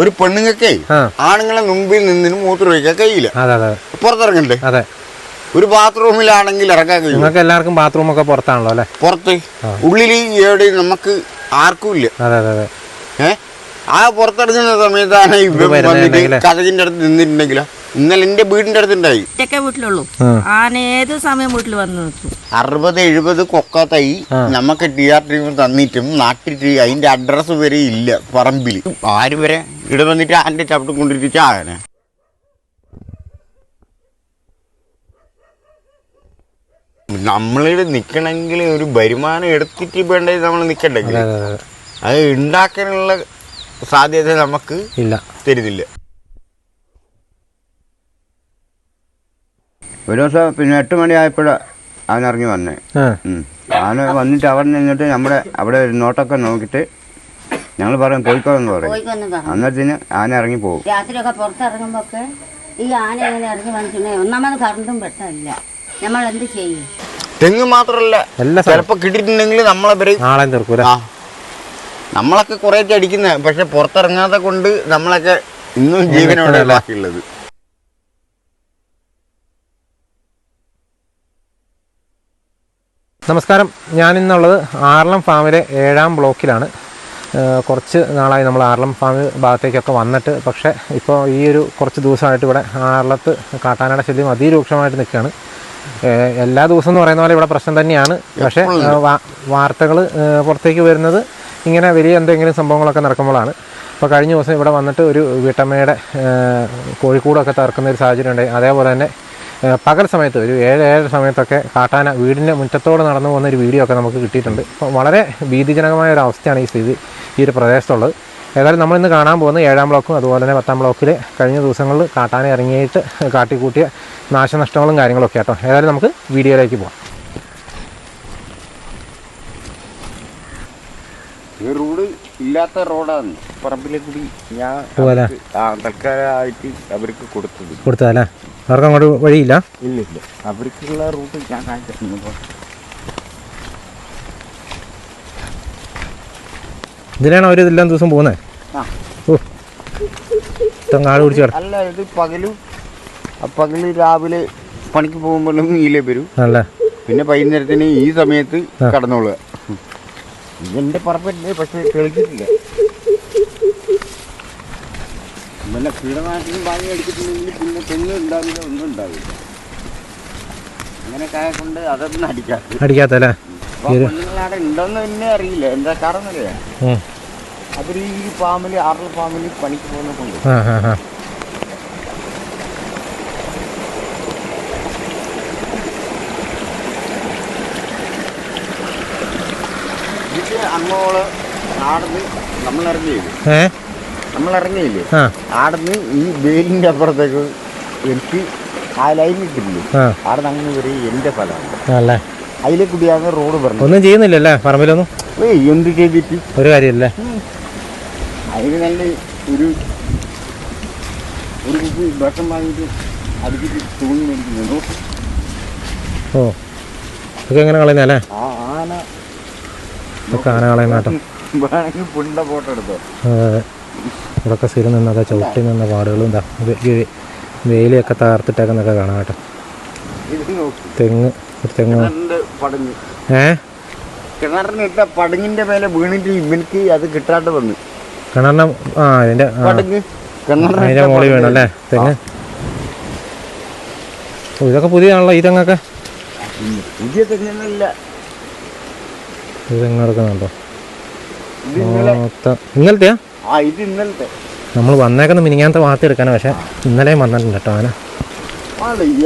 ഒരു പെണ്ണുങ്ങൾക്കേ ആണുങ്ങളെ മുമ്പിൽ നിന്നിന് മൂത്രമൊഴിക്കാൻ കഴിയില്ല, പുറത്തിറങ്ങണ്ടേ? അതെ. ഒരു ബാത്റൂമിലാണെങ്കിൽ ഇറങ്ങാൻ കഴിയും. നിങ്ങൾക്ക് എല്ലാവർക്കും ബാത്റൂം ഒക്കെ പുറത്താണല്ലോ അല്ലേ? പുറത്ത്, ഉള്ളിൽ എവിടെയും നമുക്ക് ആർക്കും ഇല്ല. ആ പുറത്തിറങ്ങുന്ന സമയത്താണ് കഥകിന്റെ അടുത്ത് നിന്നിട്ടുണ്ടെങ്കിലോ. ഇന്നലെ എന്റെ വീടിന്റെ അടുത്തുണ്ടായി. വീട്ടിലുള്ളൂ ആന ഏത് സമയം വീട്ടിൽ വന്നു നിൽക്കും. 60-70 കൊക്ക തൈ നമുക്ക് TRT തന്നിട്ടും നാട്ടിട്ട് അതിന്റെ അഡ്രസ് വരെ ഇല്ല പറമ്പില്. ആര് വരെ ഇവിടെ വന്നിട്ട് ആന്റെ ചവിട്ടും കൊണ്ടിരിച്ച ആന. നമ്മളിവിടെ നിക്കണമെങ്കിൽ ഒരു വരുമാനം എടുത്തിട്ട് വേണ്ടത് നമ്മൾ നിക്കണ്ടെങ്കിൽ അത് ഉണ്ടാക്കാനുള്ള സാധ്യത നമുക്ക് ഇല്ല, തരുന്നില്ല. ഒരു ദിവസം പിന്നെ 8 മണിയായപ്പോഴാണ് ആന ഇറങ്ങി വന്നേ. ആന വന്നിട്ട് അവിടെ നിന്നിട്ട് നമ്മുടെ അവിടെ ഒരു നോട്ടൊക്കെ നോക്കിയിട്ട് ഞങ്ങൾ പറയും പോയിക്കോന്ന് പറയും. അന്നത്തിന് ആന ഇറങ്ങി പോകും. രാത്രിയൊക്കെ പുറത്തിറങ്ങുമ്പോ ഈ ആന ഇങ്ങനെ ഇറങ്ങി വന്നിട്ടുണ്ടെങ്കിൽ ഒന്നാമത് കറണ്ടും പെട്ടില്ല. നമ്മൾ എന്ത് ചെയ്യും? തെങ്ങ് മാത്രല്ല, ചിലപ്പോ കിട്ടിയിട്ടുണ്ടെങ്കിൽ നമ്മളെ നമ്മളൊക്കെ കുറെ അടിക്കുന്ന, പക്ഷെ പുറത്തിറങ്ങാതെ കൊണ്ട് നമ്മളൊക്കെ ഇന്നും ജീവനോടെ ബാക്കിയുള്ളത്. നമസ്കാരം, ഞാനിന്നുള്ളത് ആർളം ഫാമിലെ 7ാം ബ്ലോക്കിലാണ്. കുറച്ച് നാളായി നമ്മൾ ആർളം ഫാം ഭാഗത്തേക്കൊക്കെ വന്നിട്ട്, പക്ഷേ ഇപ്പോൾ ഈ ഒരു കുറച്ച് ദിവസമായിട്ട് ഇവിടെ ആർളത്ത് കാട്ടാനയുടെ ശല്യം അതിരൂക്ഷമായിട്ട് നിൽക്കുകയാണ്. എല്ലാ ദിവസവും എന്ന് പറയുന്ന പോലെ ഇവിടെ പ്രശ്നം തന്നെയാണ്. പക്ഷേ വാർത്തകൾ പുറത്തേക്ക് വരുന്നത് ഇങ്ങനെ വലിയ എന്തെങ്കിലും സംഭവങ്ങളൊക്കെ നടക്കുമ്പോഴാണ്. അപ്പോൾ കഴിഞ്ഞ ദിവസം ഇവിടെ വന്നിട്ട് ഒരു വീട്ടമ്മയുടെ കോഴിക്കൂടൊക്കെ തകർക്കുന്ന ഒരു സാഹചര്യം ഉണ്ടായി. അതേപോലെ തന്നെ പകൽ സമയത്ത് ഒരു 7-7:30 സമയത്തൊക്കെ കാട്ടാന വീടിൻ്റെ മുറ്റത്തോടെ നടന്നു പോകുന്ന ഒരു വീഡിയോ ഒക്കെ നമുക്ക് കിട്ടിയിട്ടുണ്ട്. അപ്പോൾ വളരെ ഭീതിജനകമായ ഒരു അവസ്ഥയാണ് ഈ ഒരു പ്രദേശത്തുള്ളത്. ഏതായാലും നമ്മളിന്ന് കാണാൻ പോകുന്നത് 7ാം ബ്ലോക്കും അതുപോലെ തന്നെ 10ാം ബ്ലോക്കിൽ കഴിഞ്ഞ ദിവസങ്ങളിൽ കാട്ടാന ഇറങ്ങിയിട്ട് കാട്ടിക്കൂട്ടിയ നാശനഷ്ടങ്ങളും കാര്യങ്ങളൊക്കെ കേട്ടോ. ഏതായാലും നമുക്ക് വീഡിയോയിലേക്ക് പോകാം. ഈ റോഡ് ഇല്ലാത്ത റോഡാണ്, പറമ്പിലെ കൂടി ഞാൻ തൽക്കാലമായിട്ട് അവർക്ക് കൊടുത്തതല്ലേ? അവർക്ക് അങ്ങോട്ട് വഴിയില്ല? ഇല്ല, അവർക്കുള്ള റൂട്ട് ഞാൻ കാണിച്ചിട്ടുണ്ട്. ഇതിനാണ് അവർ ഇതെല്ലാം ദിവസം പോകുന്നത്? കാട് പിടിച്ച് അല്ല, ഇത് പകല് രാവിലെ പണിക്ക് പോകുമ്പോഴും ഈലേ വരും. പിന്നെ വൈകുന്നേരത്തിന് ഈ സമയത്ത് കടന്നോളുക. ഇതെന്റെ പറമ്പല്ലേ, പക്ഷെ തെളിച്ചിട്ടില്ല. പിന്നെ കീടനാശിനി വാങ്ങി അടിച്ചിട്ടുണ്ടെങ്കിൽ പിന്നെ തെങ്ങ് ഉണ്ടാവില്ല, ഒന്നും ഉണ്ടാവില്ല. അങ്ങനെയൊക്കെ ആയതുകൊണ്ട് അതൊന്നും അടിക്കാത്തല്ലേ? പെണ്ണുങ്ങളവിടെ ഉണ്ടോന്ന് തന്നെ അറിയില്ല. എന്താ കാരണം അറിയാം, അവർ ഈ ഫാമിലി ആർല ഫാമിലി പണിക്ക് പോകുന്ന കൊണ്ട്. ഇത് അങ്ങോളം ആടുന്ന് നമ്മളിറങ്ങിയില്ലേ, ആടുന്ന് ഈ വെയിലിന്റെ അപ്പുറത്തേക്ക് എനിക്ക് ആ ലൈൻ കിട്ടില്ലേ, ആടുന്ന് അങ്ങനെ വരെ എന്റെ സ്ഥലമാണ്. അതിലെ കൂടിയാണ് റോഡ് പറഞ്ഞത്. ഒന്നും ചെയ്യുന്നില്ലല്ലേ പറമ്പിലൊന്നും? എന്ത് ചെയ്തിട്ട് ഒരു കാര്യമല്ലേ? അതിന് നല്ല ഒരു ഭക്ഷണം വാങ്ങിയിട്ട് അടുപ്പിച്ച് തൂങ്ങി മേടിക്കുന്നു. ഓ, ഇതൊക്കെ എങ്ങനെ കളയുന്നല്ലേ? ആന കളയുന്ന കേട്ടോ. വേണമെങ്കിൽ പുണ്ട ഫോട്ടോ എടുത്തോ. ഇവിടെയൊക്കെ സ്ഥിരം നിന്നൊക്കെ ചവിട്ടി നിന്ന പാടുകളും എന്താ വേലിയൊക്കെ തകർത്തിട്ടേക്കെന്നൊക്കെ കാണാം കേട്ടോ. തെങ്ങ് കിണറിനിട്ട പടങ്ങിന്റെ മേലെ വീണിട്ട് ഇവനിക്ക് അത് കിട്ടാണ്ട് വന്നു. കിണറിന് അതിന്റെ മുകളിൽ വീണു അല്ലേ തെങ്ങ്? ഇതൊക്കെ പുതിയതാണല്ലോ ഈ തെങ്ങൊക്കെ. പുതിയ തെങ്ങൊന്നുമില്ല, ഇത് തെങ്ങ് എടുക്കുന്നുണ്ടോ? ഇന്നലത്തെയാ? ഇത് ഇന്നലത്തെ. നമ്മൾ വന്നേക്കുന്ന മിനിങ്ങാത്ത ഭാഗത്ത് എടുക്കാനാ, പക്ഷെ ഇന്നലെയും വന്നിട്ടുണ്ട് കേട്ടോ ആന.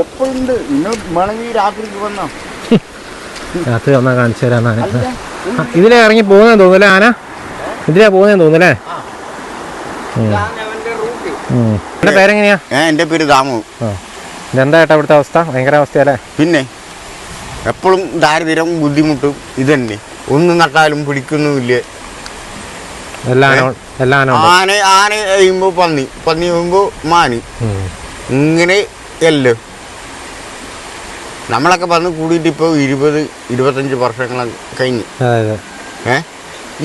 എപ്പോഴുണ്ട്, നിങ്ങൾ വേണമെങ്കിൽ രാത്രിക്ക് വന്നോ? രാത്രി വന്നാൽ കാണിച്ചു തരാം. ഇതിലെ ഇറങ്ങി പോകുന്നതെന്ന് തോന്നുന്നല്ലേ ആന? ഇതിലാ പോകുന്നതെന്ന് തോന്നുന്നല്ലേ? എന്റെ പേരെങ്ങനെയാ? എന്റെ പേര് ദാമു. ഇതെന്താ ഏട്ടാ ഇവിടുത്തെ അവസ്ഥ? ഭയങ്കര അവസ്ഥയല്ലേ? പിന്നെ എപ്പോഴും ദാരിദ്ര്യം ബുദ്ധിമുട്ടും ഇതന്നെ. ഒന്നും നട്ടാലും പിടിക്കുന്നുമില്ല. ആന കഴിയുമ്പോ പന്നി കഴിയുമ്പോ മാന്, ഇങ്ങനെ എല്ലോ. നമ്മളൊക്കെ വന്ന് കൂടിയിട്ട് ഇപ്പോൾ 20-25 വർഷങ്ങൾ കഴിഞ്ഞ്.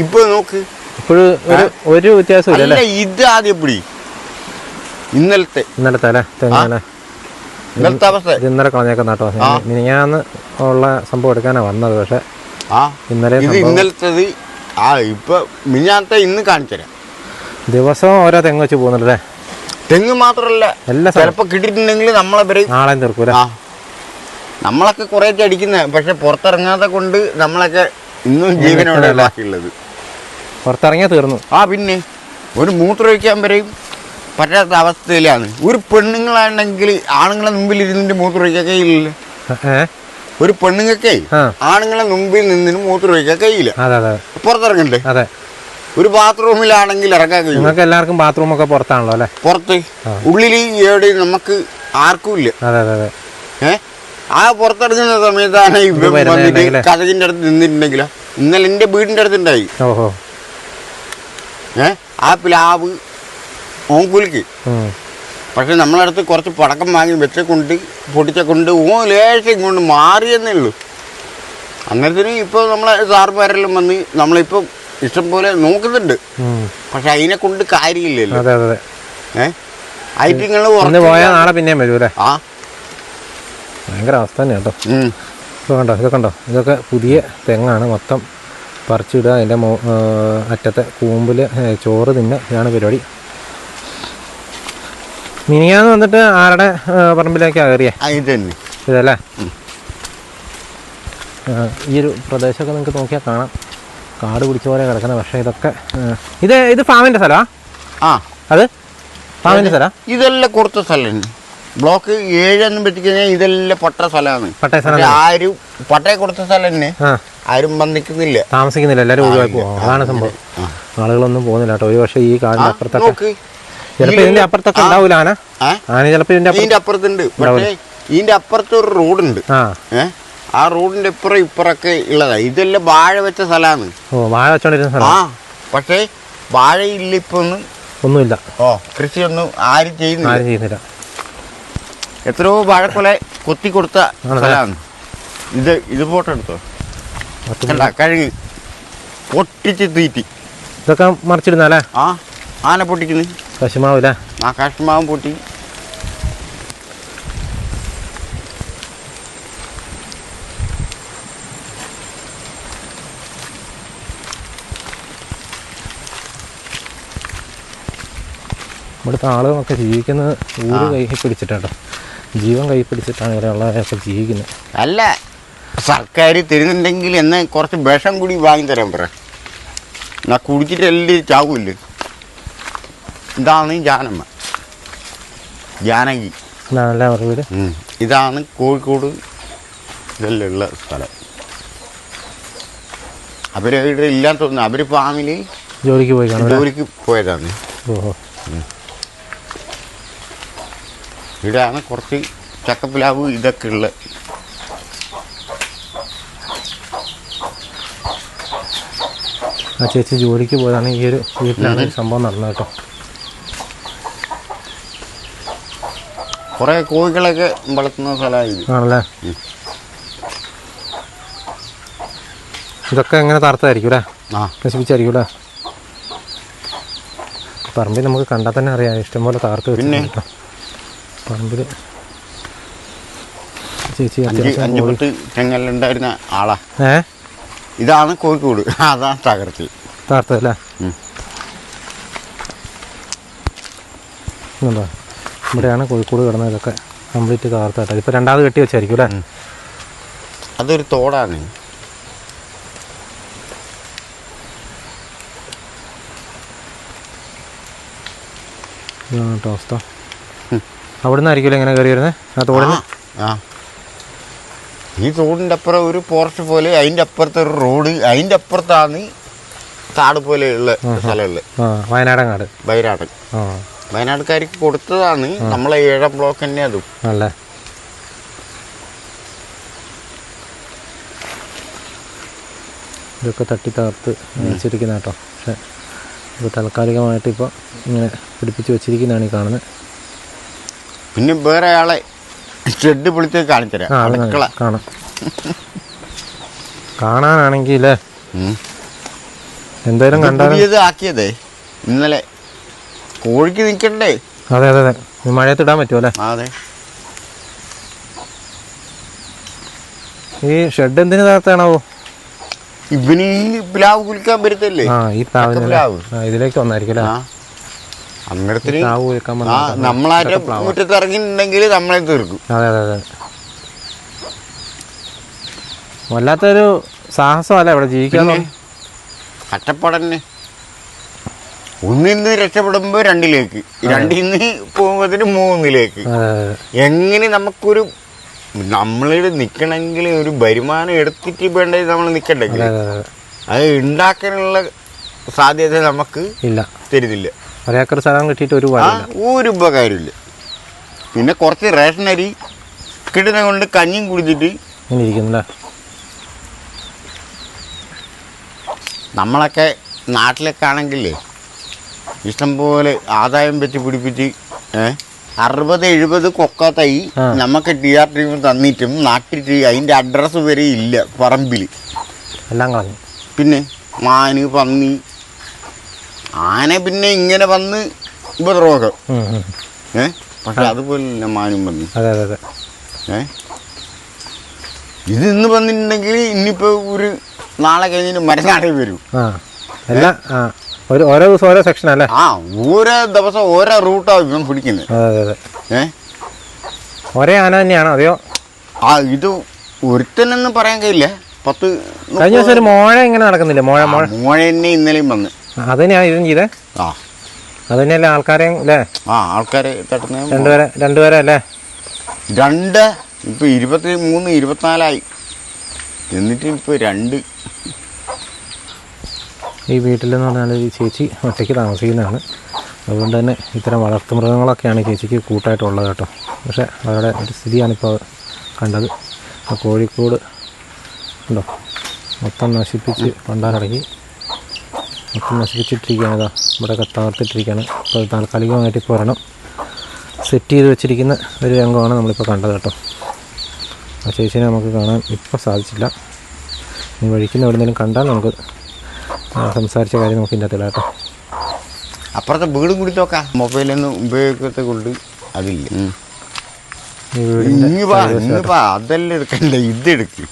ഇപ്പൊ നോക്ക്, ഇപ്പോഴും ഒരു വ്യത്യാസമില്ല അല്ല ഇത് ആദ്യം പിടി ഇന്നലത്തെ അല്ലേ തെങ്ങല്ലേ ഇന്നലത്തെ അവസ്ഥ ഇത് ഇന്നലെ കളഞ്ഞേക്കുന്ന കേട്ടോ. മിനിഞ്ഞാന്ന് ഉള്ള സംഭവം എടുക്കാനാണ് വന്നത്. പക്ഷെ ഇന്നലെ ഇത് ഇന്നലത്തത് ഇപ്പൊ മിനിഞ്ഞാന്നത്തെ ഇന്ന് കാണിച്ചുതരാം. ദിവസവും ഓരോ തെങ്ങ് വെച്ച് പോകുന്നുണ്ടല്ലേ? തെങ്ങ് മാത്രല്ല എല്ലാ ചിലപ്പോ കിട്ടിയിട്ടുണ്ടെങ്കിൽ നമ്മളെ നാളെ തീർക്കൂല. നമ്മളൊക്കെ കുറെ അടിക്കുന്ന, പക്ഷെ പുറത്തിറങ്ങാതെ കൊണ്ട് നമ്മളൊക്കെ ഇന്നും ജീവനോടെ ബാക്കിയുള്ളത്. പുറത്തിറങ്ങിയാൽ തീർന്നു. പിന്നെ ഒരു മൂത്രമൊഴിക്കാൻ വരെയും പറ്റാത്ത അവസ്ഥയിലാണ്. ഒരു പെണ്ണുങ്ങളാണെങ്കിൽ ആണുങ്ങളെ മുമ്പിൽ ഇരുന്നിട്ട് മൂത്രമൊഴിക്കാൻ കഴിയില്ലല്ലോ. ഒരു പെണ്ണുങ്ങൾക്കേ ആണുങ്ങളെ മുമ്പിൽ നിന്നിട്ട് മൂത്രമൊഴിക്കാൻ കഴിയില്ല. പുറത്തിറങ്ങണ്ടേ? അതെ. ഒരു ബാത്റൂമിലാണെങ്കിൽ ഇറങ്ങാൻ കഴിയും. നിങ്ങൾക്ക് എല്ലാവർക്കും ബാത്റൂം ഒക്കെ പുറത്താണല്ലോ അല്ലേ? പുറത്ത്. ഉള്ളിൽ എവിടെയും നമുക്ക് ആർക്കും ഇല്ല. ആ പുറത്തിറങ്ങുന്ന സമയത്താണ് ഇവ വന്നിട്ട് കഥകിന്റെ അടുത്ത് നിന്നിട്ടുണ്ടെങ്കിലോ. ഇന്നലെ എന്റെ വീടിന്റെ അടുത്തുണ്ടായി. ആ പ്ലാവ് ഓങ്കുലിക്ക്. പക്ഷെ നമ്മളടുത്ത് കുറച്ച് പടക്കം വാങ്ങി വെച്ചുകൊണ്ട് പൊടിച്ചുകൊണ്ട് ലേശം കൊണ്ട് മാറിയെന്നേ ഉള്ളൂ. അന്നേരത്തിന് ഇപ്പോൾ നമ്മളെ സാറുമാരെല്ലാം വന്ന് നമ്മളിപ്പോൾ ഇഷ്ടം പോലെ നോക്കുന്നുണ്ട്. പക്ഷെ അതിനെ കൊണ്ട് കാര്യമില്ലല്ലോ. നാളെ പിന്നെയും വരൂല്ലേ? ഭയങ്കര അവസ്ഥ തന്നെ കേട്ടോ. ഇപ്പോൾ കണ്ടോ, ഇതൊക്കെ കണ്ടോ, ഇതൊക്കെ പുതിയ തെങ്ങാണ്. മൊത്തം പറിച്ചിടുക, അതിൻ്റെ അറ്റത്തെ കൂമ്പിൽ ചോറ് തിന്നെ. ഇതാണ് പരിപാടി. മിനിയാന്ന് വന്നിട്ട് ആരുടെ പറമ്പിലേക്കാണ് കയറിയേ? ഇതല്ലേ? ഈ ഒരു പ്രദേശമൊക്കെ നിങ്ങൾക്ക് നോക്കിയാൽ കാണാം, കാട് പിടിച്ച പോലെ കിടക്കുന്ന. പക്ഷേ ഇതൊക്കെ ഇത് ഫാമിൻ്റെ സ്ഥലമാ? അത് ഫാമിൻ്റെ സ്ഥലം? ഇതെല്ലാം കൊടുത്ത സ്ഥലം. ബ്ലോക്ക് 7 എന്നും പറ്റിക്കഴിഞ്ഞാൽ ഇതെല്ലാം പട്ട സ്ഥലമാണ്. ആരും പട്ടയെ കൊടുത്ത സ്ഥലം തന്നെ ആരും വന്നിക്കുന്നില്ല, താമസിക്കുന്നില്ല. എല്ലാവരും ഒഴിവാക്കി പോകും. അതാണ് സംഭവം. ആളുകളൊന്നും പോകുന്നില്ല കേട്ടോ. ഒരു പക്ഷേ ഈ കാടിന്റെ അപ്പുറത്തൊക്കെ ചിലപ്പോൾ ഇതിന്റെ അപ്പുറത്തൊക്കെ ഉണ്ടാവൂല ആന. ആന ചിലപ്പോൾ ഇതിന്റെ അപ്പുറത്തുണ്ട്. പക്ഷേ ഇതിന്റെ അപ്പുറത്ത് ഒരു റോഡുണ്ട്. ആ റോഡിന്റെ ഇപ്പുറൊക്കെ ഉള്ളതാ. ഇതെല്ലാം വാഴ വെച്ച സ്ഥലമാണ്. വാഴ വെച്ചോണ്ടിരുന്ന സ്ഥലം. പക്ഷേ വാഴയില്ല, ഇപ്പൊ ഒന്നുമില്ല. കൃഷിയൊന്നും ആരും ചെയ്യുന്നില്ല. എത്രയോ വാഴക്കൊല കൊത്തി കൊടുത്ത സ്ഥലമാണ് ഇത്. ഫോട്ടോ എടുത്തോ, കഴുകി പൊട്ടിച്ച് തീറ്റി. ഇതൊക്കെ മറിച്ചിടുന്നല്ലേ? ആന പൊട്ടിക്കുന്നു. കശുമാവില്ല? കശുമാവും പൊട്ടി. ഇവിടുത്തെ ആളുകളൊക്കെ ജീവിക്കുന്നത് ഊര് കൈ പിടിച്ചിട്ടാട്ടോ. ജീവൻ കൈ പിടിച്ചിട്ടാണ് ഇവരുള്ളവരൊക്കെ ജീവിക്കുന്നത്. അല്ല, സർക്കാർ തരുന്നുണ്ടെങ്കിൽ എന്നെ കുറച്ച് വിഷം കൂടി വാങ്ങിത്തരാൻ പറ. ഞാൻ കുടിച്ചിട്ട് എല്ലാം ചാവൂല്ലേ. ഇതാണ് ജാനമ്മ, ജാനകി. വീട് ഇതാണ് കോഴിക്കോട് ഇതെല്ലാം ഉള്ള സ്ഥലം. അവരിവിടെ ഇല്ലാന്ന് തോന്നുന്നു. അവർ ഫാമിലി ജോലിക്ക് പോയതാണ്. ഇവിടെയാണ് കുറച്ച് ചക്കപ്പിലാവ് ഇതൊക്കെ ഉള്ളത്. ആ ചേച്ചി ജോലിക്ക് പോയതാണ്. ഈ ഒരു വീട്ടിലാണ് സംഭവം നടന്നത് കേട്ടോ. കുറെ കോഴികളൊക്കെ വളർത്തുന്ന സ്ഥലമാണ് ആണല്ലേ? ഇതൊക്കെ എങ്ങനെ താർത്തായിരിക്കും അല്ലേ? നശിപ്പിച്ചായിരിക്കും അല്ലേ? പറമ്പിൽ നമുക്ക് കണ്ടാൽ തന്നെ അറിയാം ഇഷ്ടംപോലെ താർത്ത് വെച്ചിട്ടുണ്ട് പറമ്പിൽ. ചേച്ചി 5 തെങ്ങലുണ്ടായിരുന്ന ആളാ. ഇതാണ് കോഴിക്കോട്. അതാണ് താർത്തല്ലേ? ഇവിടെയാണ് കോഴിക്കോട് കിടന്നത്. ഇതൊക്കെ കംപ്ലീറ്റ് താർത്താട്ടോ. ഇപ്പൊ രണ്ടാമത് കെട്ടി വെച്ചായിരിക്കും അല്ലേ? അതൊരു തോടാണ്. ഇതാണ് അവസ്ഥ. അവിടെ നിന്നായിരിക്കുമല്ലോ എങ്ങനെ കയറി വരുന്നത് ആ തോടിന്? ഈ തോടിൻ്റെ അപ്പുറം ഒരു പോർച്ച് പോലെ, അതിൻ്റെ അപ്പുറത്തെ ഒരു റോഡ്, അതിൻ്റെ അപ്പുറത്താണ് കാട് പോലെയുള്ള സ്ഥലമുള്ളത്. വയനാടൻ. വയനാടുകാർക്ക് കൊടുത്തതാണ്. നമ്മളെ 7 ബ്ലോക്ക് തന്നെ അതും അല്ല. ഇതൊക്കെ തട്ടി തകർത്ത് വെച്ചിരിക്കുന്ന കേട്ടോ. പക്ഷെ ഇപ്പോൾ താൽക്കാലികമായിട്ട് ഇപ്പോൾ ഇങ്ങനെ പിടിപ്പിച്ച് വെച്ചിരിക്കുന്നതാണ് ഈ കാണുന്നത്. പിന്നെ വേറെ ആളെ ഷെഡ് പൊളിച്ച് കാണിച്ചുതരാം. കാണാം. കാണാനാണെങ്കിൽ എന്തായാലും കണ്ടാലും പുതിയത് ആക്കിയതേ ഇന്നലെ. കോഴിക്ക് നിൽക്കണ്ടേ? അതെ അതെ അതെ, മഴയത്ത് ഇടാൻ പറ്റുമോ അല്ലേ? അതെ. ഈ ഷെഡ് എന്തിനു താഴ്ത്താണാവോ? ഇവന് ഈ പ്ലാവ് കുലിക്കാൻ പറ്റത്തല്ലേ? ആ ഈ പ്ലാവിന് പ്ലാവ് ഇതിലേക്ക് വന്നായിരിക്കും അല്ലേ? അന്നേരത്തിന് പ്ലാവ് കുലിക്കാൻ നമ്മളാരെ മുറ്റത്ത് ഇറങ്ങിയിട്ടുണ്ടെങ്കിൽ നമ്മളെ തീർക്കും. അതെ അതെ അതെ, വല്ലാത്തൊരു സാഹസമല്ലേ ഇവിടെ ജീവിക്കാൻ. കഷ്ടപ്പാടന്നെ. ഒന്നിന്ന് രക്ഷപ്പെടുമ്പോ രണ്ടിലേക്ക്, രണ്ടിന്ന് പോകുമ്പത്തിന് മൂന്നിലേക്ക്. എങ്ങനെ നമുക്കൊരു നമ്മളിവിടെ നിക്കണമെങ്കിൽ ഒരു വരുമാനം എടുത്തിട്ട് വേണ്ടത് നമ്മൾ നിക്കണ്ടെങ്കിൽ അത് ഉണ്ടാക്കാനുള്ള സാധ്യത നമുക്ക് ഇല്ല, തരുന്നില്ല. ഒരേക്കർ സ്ഥലം കിട്ടിയിട്ട് ഒരു ഉപകാരമില്ല. പിന്നെ കുറച്ച് റേഷൻ അരി കിട്ടുന്ന കൊണ്ട് കഞ്ഞിയും കുടിച്ചിട്ട് ഇരിക്കുന്നില്ല. നമ്മളൊക്കെ നാട്ടിലൊക്കെ ആണെങ്കിലേ ഇഷ്ടംപോലെ ആദായം വെച്ച് പിടിപ്പിച്ച് 60-70 കൊക്ക തൈ നമുക്ക് DRT തന്നിട്ടും നാട്ടിൽ അതിൻ്റെ അഡ്രസ്സ് വരെ ഇല്ല പറമ്പിൽ. എല്ലാം കളഞ്ഞു. പിന്നെ മാന്, പന്നി, ആന പിന്നെ ഇങ്ങനെ വന്ന് ഉപദ്രവം. പക്ഷെ അതുപോലെയല്ല മാനും പന്നി. ഇത് ഇന്ന് വന്നിട്ടുണ്ടെങ്കിൽ ഇനിയിപ്പോൾ ഒരു നാളെ കഴിഞ്ഞിട്ട് മരനാടേ വരും. ഓരോ ദിവസം ഓരോ സെക്ഷൻ അല്ലേ? ഓരോ ദിവസം ഓരോ റൂട്ടാണ് ഇവൻ പിടിക്കുന്നത്. ഒരേ ആന തന്നെയാണോ അതെയോ? ഇത് ഒരുത്തനെന്ന് പറയാൻ കഴിയില്ല. 10 കഴിഞ്ഞ ദിവസം ഒരു മോഴ ഇങ്ങനെ നടക്കുന്നില്ല? മോഴ തന്നെ ഇന്നലെയും വന്ന് അതന്നെയാ ഇതും ചെയ്തേ? അത് തന്നെയല്ലേ ആൾക്കാരെയും അല്ലേ? ആൾക്കാരെ തട്ടുന്ന രണ്ടുപേരെ അല്ലേ? ഇപ്പൊ 23-24 എന്നിട്ട് ഇപ്പൊ 2. ഈ വീട്ടിലെന്ന് പറഞ്ഞാൽ ഈ ചേച്ചി ഒറ്റയ്ക്ക് താമസിക്കുന്നതാണ്. അതുകൊണ്ട് തന്നെ ഇത്തരം വളർത്തുമൃഗങ്ങളൊക്കെയാണ് ഈ ചേച്ചിക്ക് കൂട്ടായിട്ടുള്ളത് കേട്ടോ. പക്ഷേ അവരുടെ ഒരു സ്ഥിതിയാണിപ്പോൾ കണ്ടത്. ആ കോഴിക്കോട് ഉണ്ടോ മൊത്തം നശിപ്പിച്ച് പണ്ടാരടക്കി മൊത്തം നശിപ്പിച്ചിട്ടിരിക്കുകയാണ്. ഇതാ ഇവിടെയൊക്കെ തകർത്തിട്ടിരിക്കുകയാണ്. അപ്പോൾ താൽക്കാലികമായിട്ട് ഇപ്പോൾ ഒരെണ്ണം സെറ്റ് ചെയ്ത് വെച്ചിരിക്കുന്ന ഒരു രംഗമാണ് നമ്മളിപ്പോൾ കണ്ടത് കേട്ടോ. ആ ചേച്ചീനെ നമുക്ക് കാണാൻ ഇപ്പോൾ സാധിച്ചില്ല. ഇനി വഴിക്കുന്ന എവിടെയെങ്കിലും കണ്ടാൽ നമുക്ക് സംസാരിച്ച കാര്യം നമുക്ക് ഇന്നത്തില്ല കേട്ടോ. അപ്പുറത്തെ വീടും കൂടി നോക്കാം. മൊബൈലൊന്നും ഉപയോഗിക്കത്തെ കൊണ്ട് അതില്ല. അതെല്ലാം എടുക്കണ്ട, ഇതെടുക്ക്.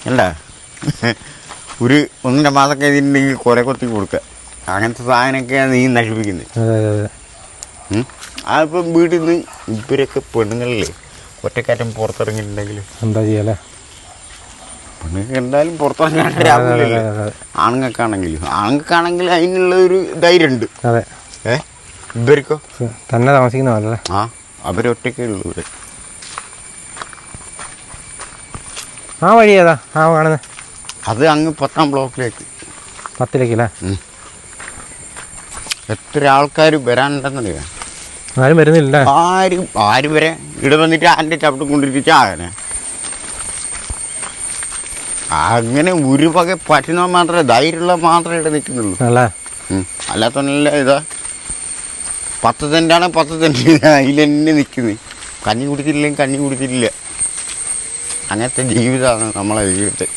അല്ല ഒരു 1-2 മാസം കഴിഞ്ഞിട്ടുണ്ടെങ്കിൽ കുറെ കൊത്തി കൊടുക്കുക. അങ്ങനത്തെ സാധനമൊക്കെയാണ് നീ നശിപ്പിക്കുന്നത്. അതിപ്പം വീട്ടിൽ നിന്ന് ഇവരൊക്കെ പെണ്ണുങ്ങളില്ലേ ഒറ്റക്കാറ്റം പുറത്തിറങ്ങിയിട്ടുണ്ടെങ്കിൽ എന്താ ചെയ്യല്ലേ? പെണ്ണുങ്ങൾക്ക് എന്തായാലും പുറത്തിറങ്ങാണ്ടില്ല. ആണുങ്ങൾക്കാണെങ്കിൽ അതിനുള്ള ഒരു ധൈര്യമുണ്ട്. ഇവർക്കോ തന്നെ താമസിക്കുന്നതല്ലേ? അവരൊറ്റക്കേ ഉള്ളൂ ഇവിടെ. ആ വഴി ഏതാ കാണുന്നത്? അത് അങ്ങ് 10ാം ബ്ലോക്കിലേക്ക്. 10ലേക്കല്ലേ? എത്ര ആൾക്കാർ വരാനുണ്ടെന്നറിയാം. ആരും വരുന്നില്ല. ആരും വരെ ഇവിടെ വന്നിട്ട് ആൻ്റെ ചവിട്ടും കൊണ്ടിരിച്ച ആകനെ അങ്ങനെ ഒരു വക പറ്റുന്ന മാത്രമേ ധൈര്യമുള്ള മാത്രമേ ഇവിടെ നിൽക്കുന്നുള്ളൂ. അല്ലാത്തല്ല ഇതാ 10 സെൻറ്റാണ് 10 സെൻറ്റ് അതിലെന്നെ നിൽക്കുന്നത്. കഞ്ഞി കുടിച്ചിട്ടില്ലെങ്കിൽ കഞ്ഞി കുടിച്ചിട്ടില്ല. അങ്ങനത്തെ ജീവിതമാണ് നമ്മളെ ജീവിതത്തെ.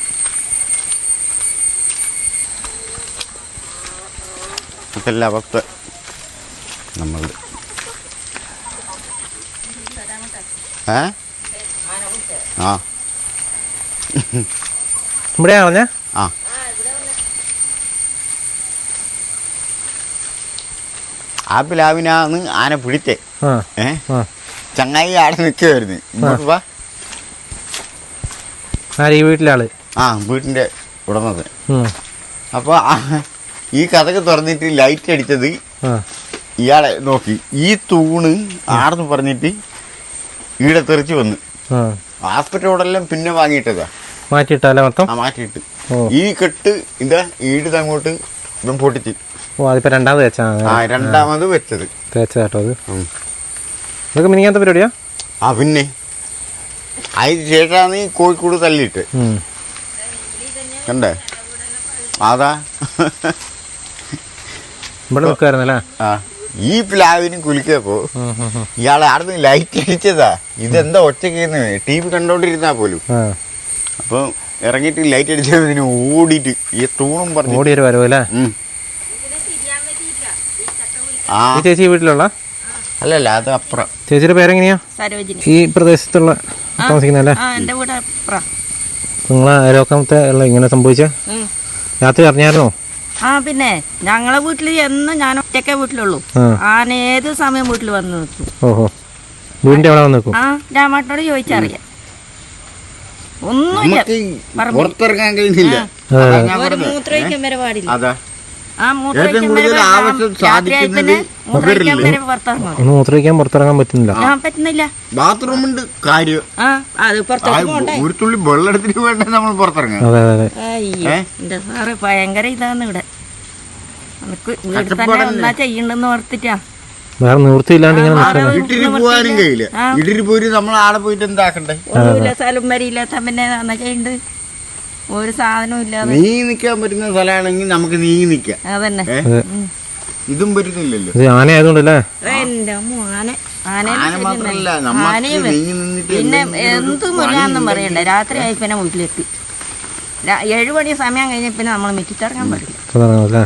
അതല്ല അവസ്ഥ നമ്മളുടെ. ഇവിടെയാ പറഞ്ഞ? ആ പ്ലാവിനാന്ന് ആന പിടിച്ചേ. ചങ്ങായി ആടെ നിൽക്കുമായിരുന്നു. ഈ വീട്ടിലെ ആള്? വീട്ടിന്റെ ഉടമസ്ഥൻ. അപ്പൊ ഈ കഥക്ക് തുറന്നിട്ട് ലൈറ്റ് അടിച്ചത് ഇയാളെ നോക്കി. ഈ തൂണ് ആടെന്ന് പറഞ്ഞിട്ട് ഈടെ തെറിച്ച് വന്നു. ഹോസ്പിറ്റലോടെല്ലാം പിന്നെ വാങ്ങിയിട്ടതാ. മാറ്റിയിട്ടല്ലേ മൊത്തം? മാറ്റിയിട്ട് ഈ കെട്ട് ഇതാ ഈടിതങ്ങോട്ട് ഇതും പൊട്ടിച്ച്. രണ്ടാമത് വെച്ചത് തേച്ചതാട്ടോ അത്. ഇതൊക്കെ മിനിങ്ങാത്ത പരിപാടിയാ? പിന്നെ അതിന് ശേഷമാണ് ഈ കോഴിക്കോട് തല്ലിയിട്ട് കണ്ടേ. അതാ ഇവിടെ നിൽക്കായിരുന്നല്ലേ? ഈ പ്ലാവിന് കുലിക്കപ്പോ ഇയാളെ ആടുന്ന് ലൈറ്റ് അടിച്ചതാ. ഇതെന്താ ഒറ്റയ്ക്ക് TV കണ്ടോണ്ടിരുന്നാ പോലും. അപ്പൊ ഇറങ്ങിയിട്ട് ലൈറ്റ് അടിച്ചതിന് ഓടിയിട്ട് ഈ തൂണും പറഞ്ഞു ഓടിയൊരു വരവല്ലേ. ആ ചേച്ചി വീട്ടിലുള്ള അല്ലല്ല അത് അപ്പുറം. ചേച്ചിയുടെ പേരെങ്ങനെയാ? ഈ പ്രദേശത്തുള്ള താമസിക്കുന്നല്ലേ? നിങ്ങളെ അയൽവക്കത്തെ ഇങ്ങനെ സംഭവിച്ച രാത്രി അറിഞ്ഞായിരുന്നോ? ആ പിന്നെ ഞങ്ങളെ വീട്ടിൽ എന്ന് ഞാൻ ഒറ്റയ്ക്കേ വീട്ടിലുള്ളൂ. ആന ഏത് സമയം വീട്ടിൽ വന്ന് നിൽക്കും. ഓഹോ, വീടിന്റെ അവിടെ വന്ന് നിൽക്കും. ആ രാമാട്ടോട് ചോദിച്ചറിയാം. ഒന്നുമില്ല, പുറത്തിറങ്ങാൻ കഴിയുന്നില്ല. ഒരു മൂത്രമൊഴിക്കാൻ വരെ പാടില്ല. അതാ ആ മൂത്രമൊഴിക്കാൻ വരെ പുറത്തിറങ്ങും. ഒന്ന് മൂത്രമൊഴിക്കാൻ പുറത്തിറങ്ങാൻ പറ്റുന്നില്ല. ഞാൻ പറ്റുന്നില്ല. ബാത്റൂമുണ്ട് കാര്യം. ആ അത് പുറത്തേക്ക് പോണ്ടേ. ഒരു തുള്ളി വെള്ളത്തിന് വേണ്ട നമ്മൾ പുറത്തിറങ്ങാം. അതെ അതെ. അയ്യോ എന്റെ സാറ് ഭയങ്കര ഇതാണ് ഇവിടെ. നമുക്ക് ഇവിടെ തന്നെ ഒന്നാ ചെയ്യണ്ടെന്ന് ഓർത്തിട്ടാ. വേറെ നിവൃത്തിയില്ലാണ്ട് ഇങ്ങനെ ഇട്ടിരി പോകാനും കഴിയില്ല. ഇട്ടിരി പോയി നമ്മൾ ആടെ പോയിട്ട് എന്താക്കണ്ടേ? ഒന്നുമില്ല, സ്ഥലം വരിയില്ലാത്ത പിന്നെ എന്നാ ചെയ്യണ്ട്. ഒരു സാധനവും ഇല്ലാതെ നീ നിക്കാൻ പറ്റുന്ന സ്ഥലമാണെങ്കിൽ നമുക്ക് നീ നിക്കാം. അതന്നെ. ഇതും പറ്റുന്നില്ലല്ലോ. ഇത് ആനയായതുകൊണ്ടല്ലേ? എന്റെ ആന മാത്രല്ല നമുക്ക് നീങ്ങി നിന്നിട്ട് പിന്നെ എന്ത് മുല്ലാന്നും പറയണ്ടേ. രാത്രി ആയി പിന്നെ വീട്ടിലെത്തി. 7 മണി സമയം കഴിഞ്ഞ പിന്നെ നമ്മൾ മിറ്റിത്തിറങ്ങാൻ പാടില്ല.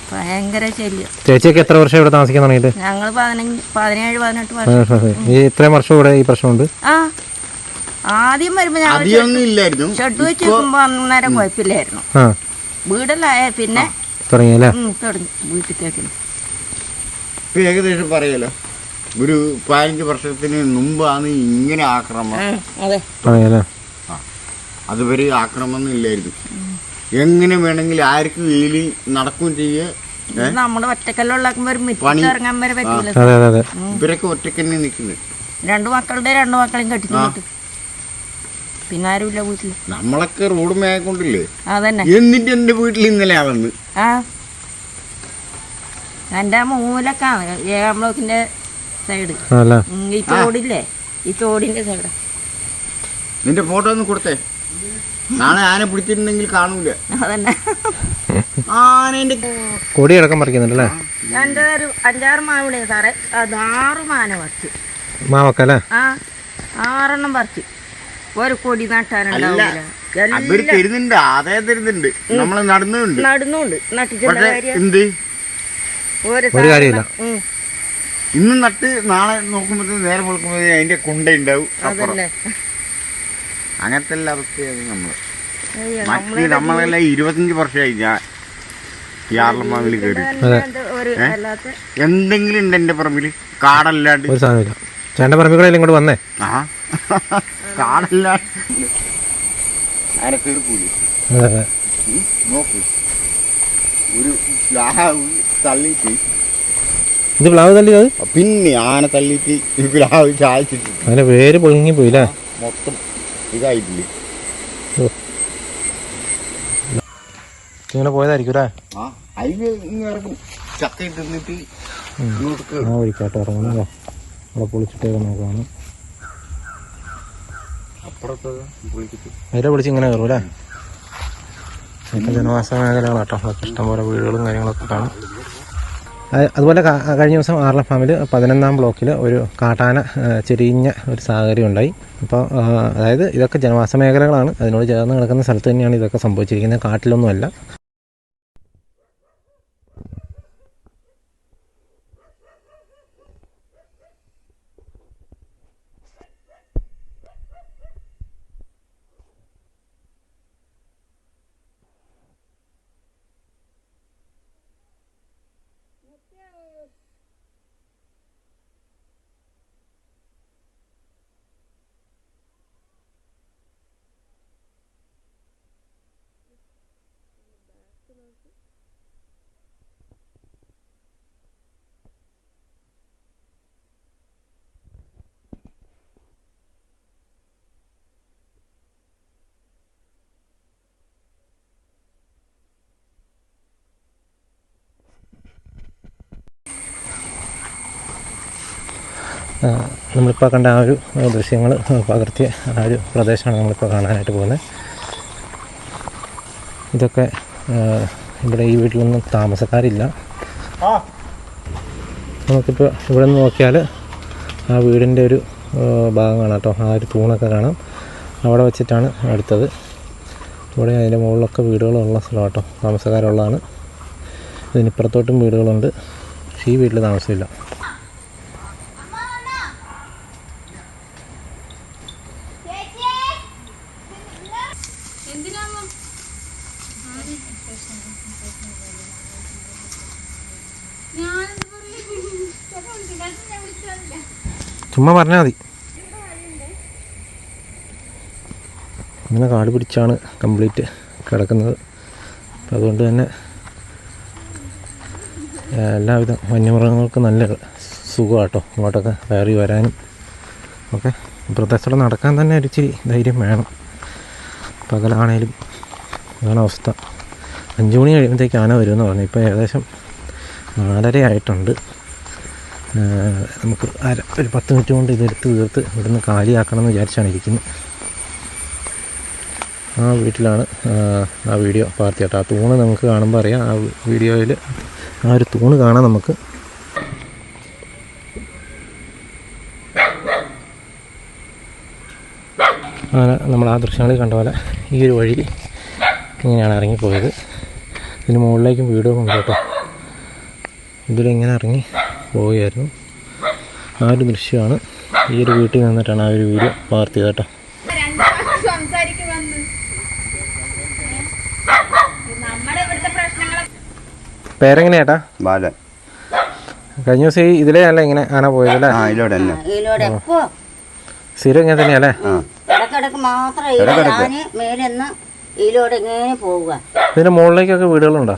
ഭയങ്കര ശല്യം. ചേച്ചിയൊക്കെ എത്ര വർഷം ഇവിടെ താമസിക്കാൻ തുടങ്ങിയിട്ട്? ഞങ്ങൾ 17-18 വർഷം. ഈ ഇത്രയും വർഷം ഇവിടെ ഈ പ്രശ്നമുണ്ട്? ആ ആദ്യം വരുമ്പോ ഞങ്ങൾ ഷെഡ് വെച്ച് വെക്കുമ്പോ അന്നേരം കുഴപ്പമില്ലായിരുന്നു. വീടെല്ലായ പിന്നെ തുടങ്ങിയല്ലേ? തുടങ്ങി വീട്ടിൽ കേൾക്കുന്നു. ഏകദേശം പറയല്ലോ ഒരു 15 വർഷത്തിന് മുമ്പാണ് ഇങ്ങനെ ആക്രമണം. അതെ, അതുവരെ ആക്രമണം ഇല്ലായിരുന്നു. എങ്ങനെ വേണമെങ്കിലും ആർക്കും വെയില് നടക്കുകയും ചെയ്യേ. നമ്മള് ഒറ്റക്കല്ലുള്ളാക്കുമ്പോ ഒരു മിറ്റി ഇറങ്ങാൻ വരെ പറ്റില്ല. ഇവരൊക്കെ ഒറ്റക്ക് തന്നെ നിൽക്കുന്നത്. 2 മക്കളെയും കെട്ടിച്ചിട്ട് പിന്നെ ആരുമില്ല വീട്ടില്. നമ്മളൊക്കെ റോഡ് മേക്കൊണ്ടില്ലേ? അതന്നെ. എന്നിട്ട് എന്റെ വീട്ടിൽ ഇന്നലെ വന്ന് ആ എന്റെ മൂലക്കാണ് 7 ബ്ലോക്കിന്റെ സൈഡ്. ഈ തോടില്ലേ, ഈ തോടിന്റെ സൈഡ്. നിന്റെ ഫോട്ടോ ഒന്ന് കൊടുത്തേ. നാളെ ആന പിടിച്ചിട്ടുണ്ടെങ്കിൽ കാണൂല. അതന്നെ. ആനന്റെ കൊടി അടക്കം പറിക്കുന്നുണ്ടല്ലേ? എന്റെ ഒരു 5-6 മാവിടെ സാറേ. അത് 6 മാന പറിച്ചു. മാവക്കല്ലേ? ആ 6 പറിച്ചു. ഒരു കൊടി നട്ടാനുണ്ടാവില്ല. അവര് തരുന്നുണ്ട്, ആദായം തരുന്നുണ്ട്. നമ്മള് നടന്നുണ്ട് നട്ടിട്ടുള്ള എന്ത് ഒരു കാര്യമില്ല. ഇന്ന് നട്ട് നാളെ നോക്കുമ്പോ നേരെ കൊടുക്കുമ്പോ അതിന്റെ കുണ്ട ഉണ്ടാവും. അങ്ങനത്തെ എല്ലാ അവസ്ഥയാണ് നമ്മള്. നമ്മളെല്ലാം 25 വർഷമായി ഞാൻ ഈ ആർലമാവിൽ കയറി. എന്തെങ്കിലും ഉണ്ട് എന്റെ പറമ്പില്? കാടല്ലാണ്ട് ഒരു സാധനമില്ല. ചേട്ടന്റെ പറമ്പിൽ ഇങ്ങോട്ട് വന്നേ. ആ കാടല്ലാണ്ട് ആന കീർക്കൂലി നോക്ക്. ഒരു പ്ലാവ് തള്ളിയിട്ട് ഇത് പ്ലാവ് തള്ളിയത്? പിന്നെ ആന തള്ളിയിട്ട് പ്ലാവ് ചായച്ചിട്ട് അതിന്റെ പേര് പൊങ്ങി പോയില്ലേ? മൊത്തം ഇതായിട്ടില്ലേ? ഇങ്ങനെ പോയതായിരിക്കും അല്ലേ? ആ അതിന് ഇറങ്ങും. ചക്കയിട്ട് നിന്നിട്ട് ആ വഴിക്കാട്ട് ഇറങ്ങുന്നല്ലോ. അവിടെ പൊളിച്ചിട്ടേക്ക് നോക്കാണ്. അതിലെ പൊളിച്ച് ഇങ്ങനെ കയറും അല്ലേ? ഇതൊക്കെ ജനവാസ മേഖലകളാട്ടോ. അതൊക്കെ ഇഷ്ടംപോലെ വീടുകളും കാര്യങ്ങളൊക്കെ കാണും. അതുപോലെ കഴിഞ്ഞ ദിവസം ആർലം ഫാമിൽ 11-ാം ബ്ലോക്കിൽ ഒരു കാട്ടാന ചെരിഞ്ഞ ഒരു സാഹചര്യം ഉണ്ടായി. അപ്പോൾ അതായത് ഇതൊക്കെ ജനവാസ മേഖലകളാണ്. അതിനോട് ചേർന്ന് കിടക്കുന്ന സ്ഥലത്ത് തന്നെയാണ് ഇതൊക്കെ സംഭവിച്ചിരിക്കുന്നത്. കാട്ടിലൊന്നുമല്ല. നമ്മളിപ്പോൾ കണ്ട ആ ഒരു ദൃശ്യങ്ങൾ പകർത്തിയ ആ ഒരു പ്രദേശമാണ് നമ്മളിപ്പോൾ കാണാനായിട്ട് പോകുന്നത്. ഇതൊക്കെ ഇവിടെ ഈ വീട്ടിലൊന്നും താമസക്കാരില്ല. നമുക്കിപ്പോൾ ഇവിടെ നിന്ന് നോക്കിയാൽ ആ വീടിൻ്റെ ഒരു ഭാഗം കാണാം കേട്ടോ. ആ ഒരു തൂണൊക്കെ കാണാം. അവിടെ വെച്ചിട്ടാണ് എടുത്തത്. ഇവിടെ അതിൻ്റെ മുകളിലൊക്കെ വീടുകളുള്ള സ്ഥലം കേട്ടോ, താമസക്കാരുള്ളതാണ്. ഇതിനിപ്പുറത്തോട്ടും വീടുകളുണ്ട്, പക്ഷേ ഈ വീട്ടിൽ താമസമില്ല. ചുമ്മാ പറഞ്ഞാൽ മതി. ഇങ്ങനെ കാട് പിടിച്ചാണ് കംപ്ലീറ്റ് കിടക്കുന്നത്. അപ്പം അതുകൊണ്ട് തന്നെ എല്ലാവിധ വന്യമൃഗങ്ങൾക്ക് നല്ല സുഖമാട്ടോ ഇങ്ങോട്ടൊക്കെ കയറി വരാനും ഒക്കെ. പ്രദേശത്തോടെ നടക്കാൻ തന്നെ ഒരു ഇച്ചിരി ധൈര്യം വേണം. പകലാണേലും അതാണ് അവസ്ഥ. 5 മണി കഴിയുമ്പോഴത്തേക്ക് ആന വരുമെന്ന് പറഞ്ഞു. ഇപ്പോൾ ഏകദേശം 4:30 ആയിട്ടുണ്ട്. നമുക്ക് ഒരു 10 മിനിറ്റ് കൊണ്ട് ഇതെടുത്ത് തീർത്ത് ഇവിടുന്ന് കാലിയാക്കണം എന്ന് വിചാരിച്ചാണ് ഇരിക്കുന്നത്. ആ വീട്ടിലാണ് ആ വീഡിയോ പാർത്തി കേട്ടോ. ആ തൂണ് നമുക്ക് കാണുമ്പോൾ അറിയാം. ആ വീഡിയോയിൽ ആ ഒരു തൂണ് കാണാം നമുക്ക്. അങ്ങനെ നമ്മൾ ആ ദൃശ്യങ്ങളിൽ കണ്ട പോലെ ഈ ഒരു വഴി ഇങ്ങനെയാണ് ഇറങ്ങിപ്പോയത്. ഇതിന് മുകളിലേക്കും വീടുകളുണ്ട് കേട്ടോ. ഇതിലിങ്ങനെ ഇറങ്ങി പോവുകയായിരുന്നു. ആ ഒരു ദൃശ്യമാണ്. ഈ ഒരു വീട്ടിൽ നിന്നിട്ടാണ് ആ ഒരു വീഡിയോ പകർത്തിയത് കേട്ടോ. പേരെങ്ങനെയാ ചേട്ടാ? ബാലൻ. കഴിഞ്ഞ ദിവസം ഇതിലേ അല്ല ഇങ്ങനെ ആന പോയതല്ലേ? സ്ഥിരം ഇങ്ങനെ തന്നെയല്ലേ? ഇടക്കിടക്ക് മാത്രം ഇതിലൂടെ ഇങ്ങനെ പോവുക. ഇതിന്റെ മുകളിലേക്കൊക്കെ വീടുകളുണ്ടോ?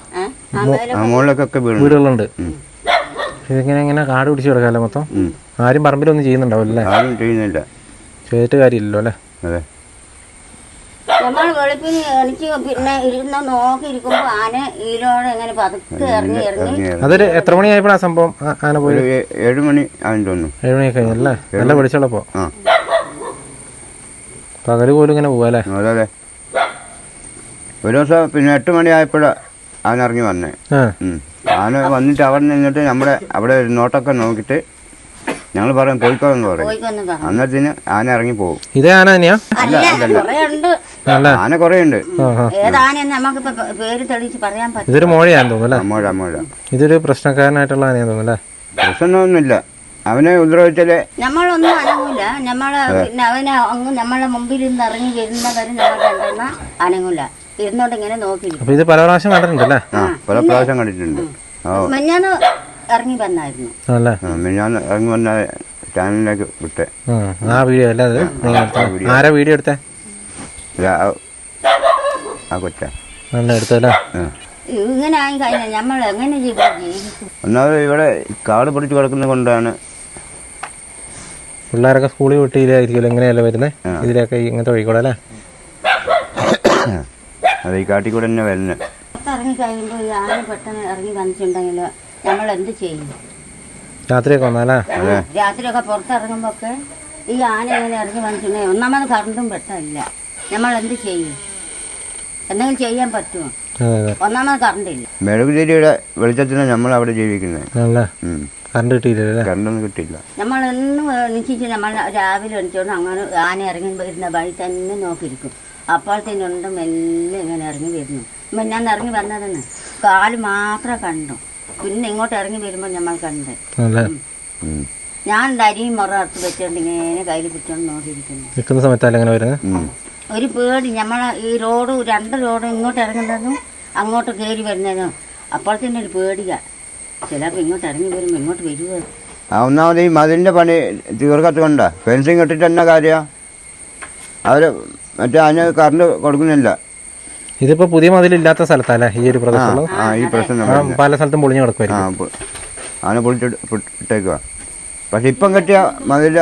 മുകളിലേക്കൊക്കെ വീടുകളുണ്ട്. ഇതിങ്ങനെ ഇങ്ങനെ കാട് പിടിച്ച് കിടക്കാല്ലേ മൊത്തം? ആരും പറമ്പിലൊന്നും ചെയ്യുന്നുണ്ടാവില്ലേ? ചെയ്യുന്നില്ല. ചെയ്തിട്ട് കാര്യമില്ലല്ലോ അല്ലേ? അതെ. നമ്മൾ വെളുപ്പിന് എനിക്ക് പിന്നെ ഇരുന്ന് നോക്കിയിരിക്കുമ്പോ ആന ഇതിലൂടെ എങ്ങനെ പതുക്കെ ഇറങ്ങി ഇറങ്ങി. അതൊരു എത്ര മണിയായപ്പോഴാ സംഭവം ആന പോയി? 7 മണി ആണെന്ന് തോന്നുന്നു. 7 മണിയൊക്കെ കഴിഞ്ഞല്ലേ? നല്ല വെളിച്ചുള്ളപ്പോ പകല് പോലും ഇങ്ങനെ പോവാല്ലേ? അതെ. ഒരു ദിവസം പിന്നെ 8 മണി ആയപ്പോഴാണ് ആന ഇറങ്ങി വന്നേ. ആന വന്നിട്ട് അവിടെ നിന്നിട്ട് നമ്മുടെ അവിടെ ഒരു നോട്ടൊക്കെ നോക്കിയിട്ട് ഞങ്ങൾ പറയും പോയിക്കോന്ന് പറയും. അന്നത്തിന് ആന ഇറങ്ങി പോകും. ഇതേ ആന തന്നെയാ? ആന കൊറേ ഉണ്ട്. ഇതൊരു മോഴയാന്ന് തോന്നുന്നു. മോഴ. ഇതൊരു പ്രശ്നക്കാരനായിട്ടുള്ള ആനയാന്ന് തോന്നുന്നല്ലേ? പ്രശ്നമൊന്നുമില്ല. അവനെ ഉപദ്രവിച്ചാലേ നമ്മളൊന്നും അനങ്ങൂല. പിന്നെ അവനെ അങ്ങ് നമ്മളെ മുമ്പിൽ നിന്ന് ഇറങ്ങി വരുന്നവരെ നമ്മൾ കണ്ടെന്ന അനങ്ങൂല. ഇരുന്നോണ്ട് ഇങ്ങനെ നോക്കി. ഇത് പല പ്രാവശ്യം കണ്ടിട്ടുണ്ടല്ലേ? പല പ്രാവശ്യം കണ്ടിട്ടുണ്ട്. മെഞ്ഞാന്ന് ഇറങ്ങി വന്നായിരുന്നു. മെഞ്ഞാന്ന് ഇറങ്ങി വന്ന ചാനലിലേക്ക് വിട്ടേ ആ വീഡിയോ അല്ലേ? അത് ആരാ വീഡിയോ എടുത്തേ? ആ കൊച്ച എടുത്തല്ലേ? ഇങ്ങനെ ആയി കഴിഞ്ഞാൽ നമ്മൾ എങ്ങനെ ജീവിക്കും? ഒന്നാമത് ഇവിടെ കാട് പിടിച്ച് കിടക്കുന്നത് കൊണ്ടാണ്. പിള്ളേരൊക്കെ സ്കൂളിൽ വിട്ടില്ലായിരിക്കുമല്ലോ എങ്ങനെയല്ലേ വരുന്നത്? ഇതിലൊക്കെ ഇങ്ങനത്തെ വഴിക്കൂടെ അല്ലേ? അത് ഈ കാട്ടിൽ കൂടെ തന്നെ വരുന്നത്. ഇറങ്ങി കഴിയുമ്പോൾ ഈ ആന പെട്ടെന്ന് ഇറങ്ങി വന്നിട്ടുണ്ടെങ്കിൽ നമ്മൾ എന്ത് ചെയ്യും? രാത്രിയൊക്കെ വന്നാലേ? രാത്രിയൊക്കെ പുറത്തിറങ്ങുമ്പോ ഒക്കെ ഈ ആന ഇങ്ങനെ ഇറങ്ങി വന്നിട്ടുണ്ടെങ്കിൽ ഒന്നാമത് കറണ്ടും പെട്ടില്ല. നമ്മൾ എന്ത് ചെയ്യും? എന്തെങ്കിലും ചെയ്യാൻ പറ്റുമോ? ഒന്നാമത് കറണ്ടില്ല. മെഴുകുതിരിയുടെ വെളിച്ചത്തിനാണ് നമ്മൾ അവിടെ ജീവിക്കുന്നത്. കറണ്ട് കിട്ടിയില്ല. കറണ്ടൊന്നും കിട്ടിയില്ല. നമ്മൾ എന്നും എണീച്ചിട്ട് നമ്മൾ രാവിലെ എണീച്ചോണ്ട് അങ്ങനെ ആന ഇറങ്ങി വരുന്ന വഴി തന്നെ നോക്കിയിരിക്കും. അപ്പോഴത്തേനുണ്ട് മെല്ലെ ഇങ്ങനെ ഇറങ്ങി വരുന്നു. ഞാൻ ഇറങ്ങി വന്നതെന്ന് കാല് മാത്രം കണ്ടു. പിന്നെ ഇങ്ങോട്ട് ഇറങ്ങി വരുമ്പോൾ നമ്മൾ കണ്ട്. ഞാൻ അരിയും മുറ അറുത്ത് വെച്ചോണ്ട് ഇങ്ങനെ കയ്യിൽ പിടിച്ചോണ്ട് നോക്കിയിരിക്കുന്നു. ഒരു പേടി. നമ്മളെ ഈ റോഡ് 2 റോഡ് ഇങ്ങോട്ട് ഇറങ്ങുന്നതും അങ്ങോട്ട് കയറി വരുന്നതും അപ്പോഴത്തേനും ഒരു പേടിയാ. ചിലപ്പോൾ ഇങ്ങോട്ട് ഇറങ്ങി വരുമ്പോൾ ഇങ്ങോട്ട് വരുവോ? ഒന്നാമത് ഈ മതിലിന്റെ പണി തീർക്കത്തുകൊണ്ട ഫെൻസിങ് ഇട്ടിട്ട് തന്നെ കാര്യം. അവര് മറ്റേ അതിന് കറണ്ട് കൊടുക്കുന്നില്ല. ഇതിപ്പോ പുതിയ മതിലില്ലാത്ത സ്ഥലത്തല്ലേ ഈ ഒരു പ്രദേശം? ഈ പ്രശ്നം പല സ്ഥലത്തും പൊളിഞ്ഞു കിടക്കുമായിരിക്കും. ആന പൊളിച്ചിട്ടേക്കുക. പക്ഷെ ഇപ്പം കെട്ടിയ മതിൽ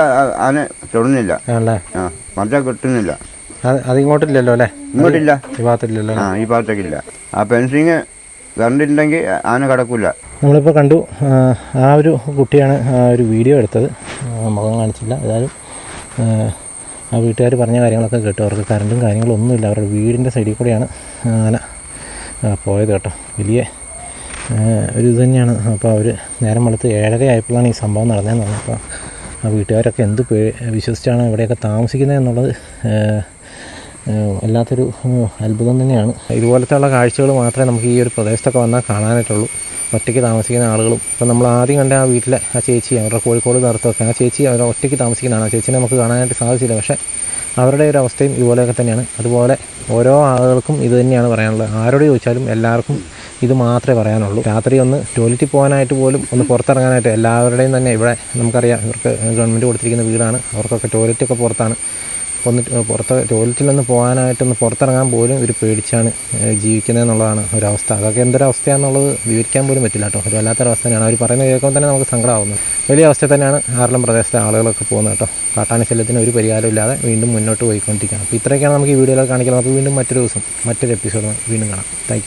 ആന തൊടുന്നില്ല. മറ്റേ കിട്ടുന്നില്ല. അത് ഇങ്ങോട്ടില്ലല്ലോ അല്ലേ? ഇങ്ങോട്ടില്ല. ഈ ഭാഗത്തില്ലല്ലോ. ഈ ഭാഗത്തേക്കില്ല. ആ ഫെൻസിങ് കറണ്ടില്ലെങ്കിൽ ആന കിടക്കില്ല. നമ്മളിപ്പോൾ കണ്ടു. ആ ഒരു കുട്ടിയാണ് ആ ഒരു വീഡിയോ എടുത്തത്. മുഖം കാണിച്ചില്ല. അതായത് ആ വീട്ടുകാർ പറഞ്ഞ കാര്യങ്ങളൊക്കെ കേട്ടു. അവർക്ക് കറണ്ടും കാര്യങ്ങളും ഒന്നുമില്ല. അവരുടെ വീടിൻ്റെ സൈഡിൽ കൂടെയാണ് ആന പോയത് കേട്ടോ. വലിയ ഒരു ഇത് തന്നെയാണ്. അപ്പോൾ അവർ നേരം വെളുത്ത് 7:30 ആയപ്പോഴാണ് ഈ സംഭവം നടന്നതെന്ന് പറഞ്ഞു. അപ്പോൾ ആ വീട്ടുകാരൊക്കെ എന്ത് വിശ്വസിച്ചാണ് ഇവിടെയൊക്കെ താമസിക്കുന്നത് എന്നുള്ളത് വല്ലാത്തൊരു അത്ഭുതം തന്നെയാണ്. ഇതുപോലത്തെയുള്ള കാഴ്ചകൾ മാത്രമേ നമുക്ക് ഈ ഒരു പ്രദേശത്തൊക്കെ വന്നാൽ കാണാനായിട്ടുള്ളൂ. ഒറ്റയ്ക്ക് താമസിക്കുന്ന ആളുകളും ഇപ്പം നമ്മൾ ആദ്യം കണ്ട ആ വീട്ടിലെ ആ ചേച്ചി, അവരുടെ കോഴിക്കോട് നടത്തൊക്കെ ആ ചേച്ചി അവർ ഒറ്റയ്ക്ക് താമസിക്കുന്നതാണ്. ആ ചേച്ചിനെ നമുക്ക് കാണാനായിട്ട് സാധിച്ചില്ല. പക്ഷേ അവരുടെ ഒരു അവസ്ഥയും ഇതുപോലെയൊക്കെ തന്നെയാണ്. അതുപോലെ ഓരോ ആളുകൾക്കും ഇത് തന്നെയാണ് പറയാനുള്ളത്. ആരോട് ചോദിച്ചാലും എല്ലാവർക്കും ഇത് മാത്രമേ പറയാനുള്ളൂ. രാത്രി ഒന്ന് ടോയ്ലറ്റിൽ പോകാനായിട്ട് പോലും ഒന്ന് പുറത്തിറങ്ങാനായിട്ട് എല്ലാവരുടെയും തന്നെ ഇവിടെ നമുക്കറിയാം, ഇവർക്ക് ഗവൺമെൻറ് കൊടുത്തിരിക്കുന്ന വീടാണ്, അവർക്കൊക്കെ ടോയ്ലറ്റൊക്കെ പുറത്താണ്. ഒന്ന് ടോയ്ലറ്റിലൊന്ന് പോകാനായിട്ടൊന്ന് പുറത്തിറങ്ങാൻ പോലും ഇവർ പേടിച്ചാണ് ജീവിക്കുന്നതെന്നുള്ളതാണ് ഒരവസ്ഥ. അതൊക്കെ എന്തൊരവസ്ഥയാണെന്നുള്ളത് വിവരിക്കാൻ പോലും പറ്റില്ല കേട്ടോ. ഒരു വല്ലാത്തൊരവസ്ഥ തന്നെയാണ്. അവർ പറയുന്നത് കേൾക്കുമ്പോൾ തന്നെ നമുക്ക് സങ്കടമാകുന്നത്. വലിയ അവസ്ഥ തന്നെയാണ് ആർലം പ്രദേശത്തെ ആളുകളൊക്കെ പോകുന്നത് കേട്ടോ. കാട്ടാന ശല്യത്തിന് ഒരു പരിഹാരമില്ലാതെ വീണ്ടും മുന്നോട്ട് പോയിക്കൊണ്ടിരിക്കുകയാണ്. അപ്പോൾ ഇത്രയൊക്കെയാണ് നമുക്ക് ഈ വീഡിയോയിൽ കാണിക്കുന്നത്. അപ്പോൾ വീണ്ടും മറ്റൊരു ദിവസം മറ്റൊരു എപ്പിസോഡ് വീണ്ടും കാണാം. Thank you.